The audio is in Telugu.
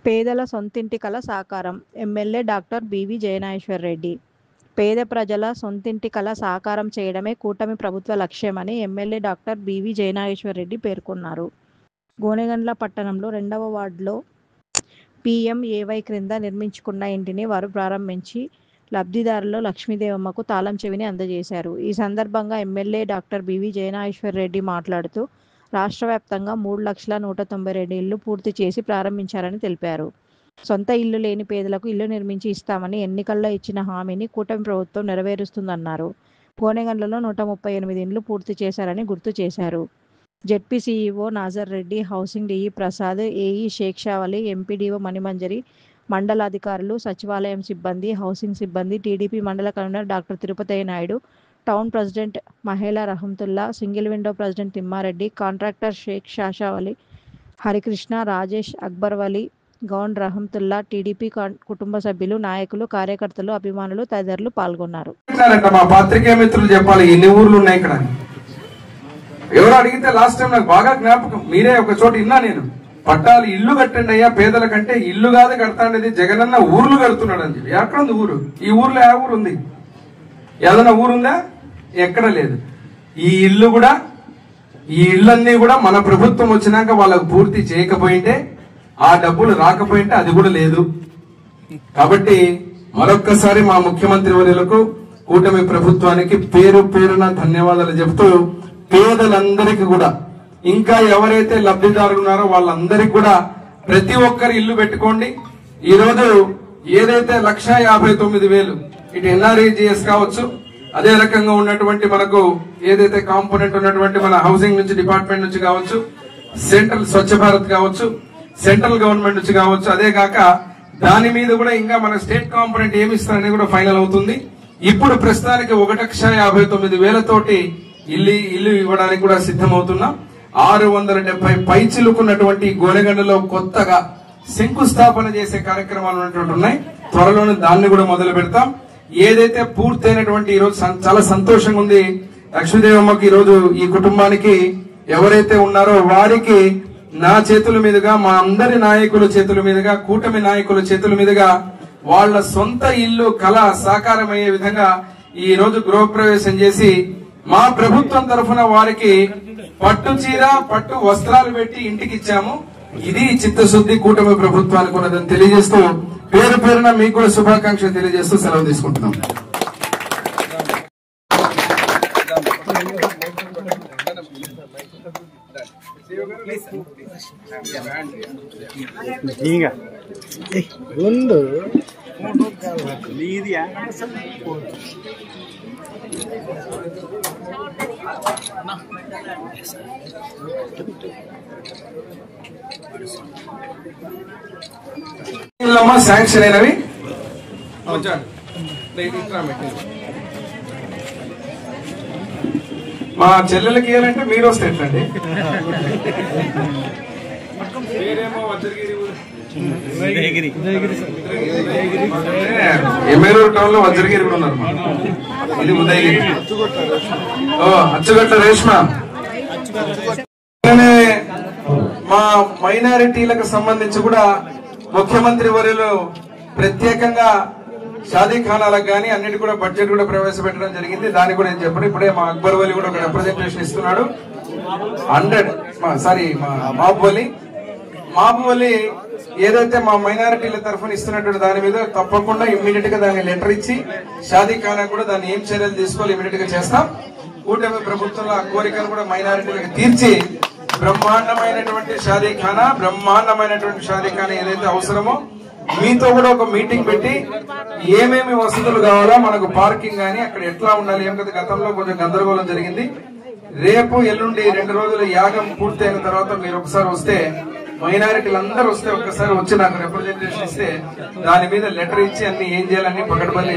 పేదల సొంతింటి కల సాకారం ఎమ్మెల్యే డాక్టర్ బివి జయనాయేశ్వరరెడ్డి. పేద ప్రజల సొంతింటి కల సాకారం చేయడమే కూటమి ప్రభుత్వ లక్ష్యమని ఎమ్మెల్యే డాక్టర్ బివి జయనాయేశ్వరరెడ్డి పేర్కొన్నారు. గోనెగండ్ల పట్టణంలో 2వ వార్డులో పీఎంఏవై క్రింద నిర్మించుకున్న ఇంటిని వారు ప్రారంభించి లబ్ధిదారులు లక్ష్మీదేవమ్మకు తాళం చెవిని అందజేశారు. ఈ సందర్భంగా ఎమ్మెల్యే డాక్టర్ బివి జయనాయేశ్వరరెడ్డి మాట్లాడుతూ రాష్ట్ర వ్యాప్తంగా 3,192 ఇళ్లు పూర్తి చేసి ప్రారంభించారని తెలిపారు. సొంత ఇల్లు లేని పేదలకు ఇల్లు నిర్మించి ఇస్తామని ఎన్నికల్లో ఇచ్చిన హామీని కూటమి ప్రభుత్వం నెరవేరుస్తుందన్నారు. గోనెగండ్లలో 138 ఇండ్లు పూర్తి చేశారని గుర్తు చేశారు. ZP CEO Nazar Reddy, housing DE Prasad, AE Shekshavali, MPDO Manimanjari, మండలాధికారులు, సచివాలయం సిబ్బంది, హౌసింగ్ సిబ్బంది, టీడీపీ మండల convener doctor Tirupataiah Naidu, town president Mahela Rahamtulla, single window president Thimmareddy, contractor Shaik Shashavali, Harikrishna, Rajesh, Akbarvali, గౌండ్ రహంతుల్లా, టీడీపీ కుటుంబ సభ్యులు, నాయకులు, కార్యకర్తలు, అభిమానులు తదితరులు పాల్గొన్నారు. మా పాత్రికేయ మిత్రులు చెప్పాలి ఎన్ని ఊర్లు ఉన్నాయి ఇక్కడ. ఎవరు అడిగితే లాస్ట్ టైం నాకు బాగా జ్ఞాపకం, మీరే ఒక చోట విన్నా నేను, పట్టాలు ఇల్లు కట్టండి అయ్యా పేదల కంటే, ఇల్లు కాదు కడతాండేది జగనన్న ఊర్లు కడుతున్నాడు అని చెప్పి. ఎక్కడ ఉంది ఊరు? ఈ ఊర్లో ఏ ఊరు ఉంది? ఏదైనా ఊరుందా? ఎక్కడ లేదు. ఈ ఇళ్ళన్నీ కూడా మన ప్రభుత్వం వచ్చినాక వాళ్ళకు పూర్తి చేయకపోయింటే, ఆ డబ్బులు రాకపోయింటే అది కూడా లేదు. కాబట్టి మరొక్కసారి మా ముఖ్యమంత్రి వర్యులకు, కూటమి ప్రభుత్వానికి పేరు పేరున ధన్యవాదాలు చెబుతూ, పేదలందరికీ కూడా ఇంకా ఎవరైతే లబ్ధిదారులు ఉన్నారో వాళ్ళందరికీ కూడా ప్రతి ఒక్కరు ఇల్లు పెట్టుకోండి. ఈ రోజు ఏదైతే 1,59,000 ఇటు ఎన్ఆర్ఈజీఎస్ కావచ్చు, అదే రకంగా ఉన్నటువంటి మనకు ఏదైతే కాంపోనెంట్ ఉన్నటువంటి మన హౌసింగ్ నుంచి డిపార్ట్మెంట్ నుంచి కావచ్చు, సెంట్రల్ స్వచ్ఛ భారత్ కావచ్చు, సెంట్రల్ గవర్నమెంట్ నుంచి కావచ్చు, అదే కాక దాని మీద కూడా ఇంకా మన స్టేట్ కాంపోనెంట్ ఏమి ఇస్తారనేది కూడా ఫైనల్ అవుతుంది. ఇప్పుడు ప్రస్తుతానికి 1,59,000 తోటి ఇల్లు ఇవ్వడానికి కూడా సిద్ధమవుతున్నాం. 670 పైచిలుకున్నటువంటి గోనెగండ్లలో కొత్తగా శంకుస్థాపన చేసే కార్యక్రమాలు ఉన్నటువంటి ఉన్నాయి. త్వరలోనే దాన్ని కూడా మొదలు పెడతాం. ఏదైతే పూర్తయినటువంటి ఈ రోజు చాలా సంతోషంగా ఉంది. లక్ష్మీదేవమ్మకి ఈ రోజు ఈ కుటుంబానికి ఎవరైతే ఉన్నారో వారికి నా చేతుల మీదుగా, మా అందరి నాయకుల చేతుల మీదుగా, కూటమి నాయకుల చేతుల మీదుగా వాళ్ళ సొంత ఇల్లు కళ సాకారమయ్యే విధంగా ఈ రోజు గృహప్రవేశం చేసి మా ప్రభుత్వం తరఫున వారికి పట్టు చీర, పట్టు వస్త్రాలు పెట్టి ఇంటికి ఇచ్చాము. ఇది చిత్తశుద్ధి కూటమి ప్రభుత్వానికి ఉన్నదని తెలియజేస్తూ, పేరు పేరున మీకు కూడా శుభాకాంక్షలు తెలియజేస్తూ సెలవు తీసుకుంటున్నాం. శాంక్షన్ అయినవి మా చెల్లెలకి ఇవ్వాలంటే మీరు వస్తే ఎట్లండి? ఎమ్మెల్యే టౌన్ లో వజ్రగిరి కూడా ఉన్నారు. ఇది ఉదయగిరి. అచ్చుగట్ల రేష్మ. మా మైనారిటీలకు సంబంధించి కూడా ముఖ్యమంత్రి వర్యులు ప్రత్యేకంగా షాదీఖానాలకు గానీ అన్నిటి కూడా బడ్జెట్ కూడా ప్రవేశపెట్టడం జరిగింది. దాన్ని కూడా నేను చెప్పను. ఇప్పుడే మా అక్బర్ వలి కూడా ఒక రిప్రజెంటేషన్ ఇస్తున్నాడు. 100 మాబు వలి ఏదైతే మా మైనారిటీల తరఫున ఇస్తున్నటువంటి దాని మీద తప్పకుండా ఇమ్మీడియట్ గా దాన్ని లెటర్ ఇచ్చి షాదీఖానా కూడా దాన్ని ఏం చర్యలు తీసుకోవాలి ఇమ్మీడియట్ గా చేస్తాం. కూటమి ప్రభుత్వంలో ఆ కోరికను కూడా మైనారిటీలకు తీర్చి బ్రహ్మాండమైనటువంటి షాదీఖానా ఏదైతే అవసరమో మీతో కూడా ఒక మీటింగ్ పెట్టి ఏమేమి వసతులు కావాలో, మనకు పార్కింగ్ గానీ అక్కడ ఎట్లా ఉండాలి, ఏం కదా గతంలో కొంచెం గందరగోళం జరిగింది. రేపు ఎల్లుండి 2 రోజుల యాగం పూర్తయిన తర్వాత మీరు ఒకసారి వస్తే, మైనారిటీలు అందరూ వస్తే ఒక్కసారి వచ్చి నాకు రిప్రజెంటేషన్ ఇస్తే దాని మీద లెటర్ ఇచ్చి అన్ని ఏం చేయాలని పకడ్బందీ